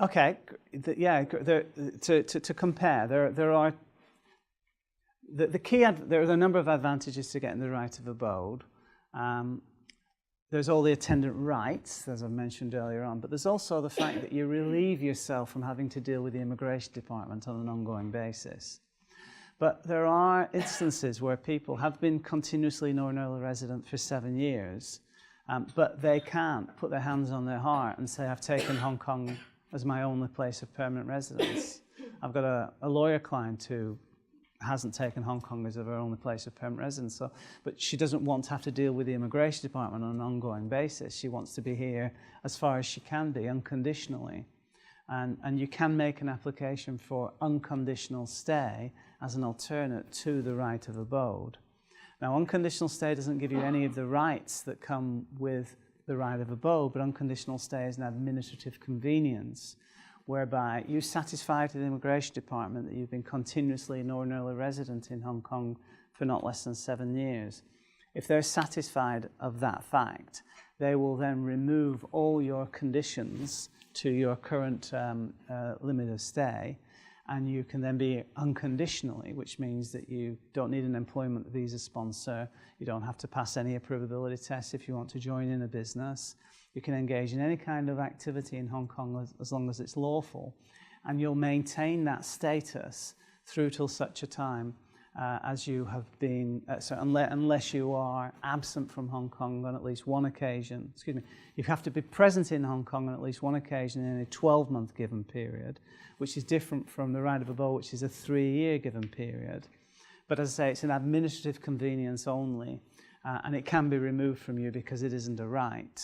Okay, to compare, there are there are a number of advantages to getting the right of abode. There's all the attendant rights, as I mentioned earlier on, but there's also the fact that you relieve yourself from having to deal with the immigration department on an ongoing basis. But there are instances where people have been continuously Northern Ireland resident for 7 years, but they can't put their hands on their heart and say, I've taken Hong Kong as my only place of permanent residence. I've got a lawyer client who hasn't taken Hong Kong as her only place of permanent residence, but she doesn't want to have to deal with the immigration department on an ongoing basis. She wants to be here as far as she can be, unconditionally. And you can make an application for unconditional stay as an alternate to the right of abode. Now, unconditional stay doesn't give you any of the rights that come with the right of abode, but unconditional stay is an administrative convenience whereby you satisfy to the immigration department that you've been continuously Northern Ireland resident in Hong Kong for not less than 7 years. If they're satisfied of that fact, they will then remove all your conditions to your current limit of stay, and you can then be unconditionally, which means that you don't need an employment visa sponsor, you don't have to pass any approvability tests if you want to join in a business. You can engage in any kind of activity in Hong Kong as long as it's lawful, and you'll maintain that status through till such a time as you have been, unless you are absent from Hong Kong on at least one occasion. Excuse me, you have to be present in Hong Kong on at least one occasion in a 12-month given period, which is different from the right of abode, which is a 3-year given period. But as I say, it's an administrative convenience only, and it can be removed from you because it isn't a right.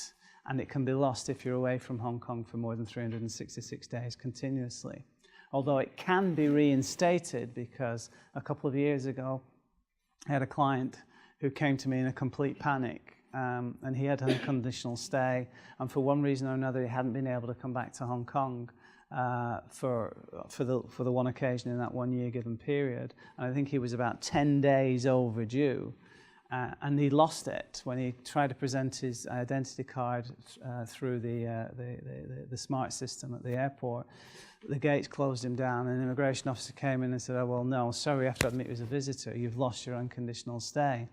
And it can be lost if you're away from Hong Kong for more than 366 days continuously. Although it can be reinstated, because a couple of years ago I had a client who came to me in a complete panic, and he had an unconditional stay, and for one reason or another he hadn't been able to come back to Hong Kong for the one occasion in that 1 year given period. And I think he was about 10 days overdue. And he lost it when he tried to present his identity card through the smart system at the airport. The gates closed him down, and an immigration officer came in and said, oh, well, no, sorry, we have to admit you as a visitor. You've lost your unconditional stay.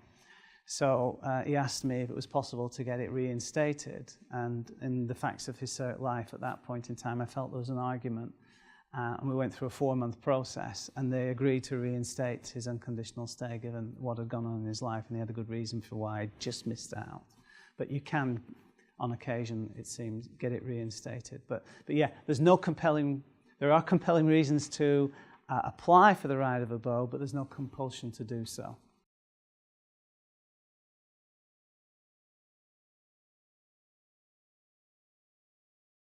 So he asked me if it was possible to get it reinstated. And in the facts of his life at that point in time, I felt there was an argument. And we went through a 4-month process, and they agreed to reinstate his unconditional stay given what had gone on in his life, and he had a good reason for why I just missed out. But you can, on occasion, it seems, get it reinstated. But yeah, there are compelling reasons to apply for the right of abode, but there's no compulsion to do so.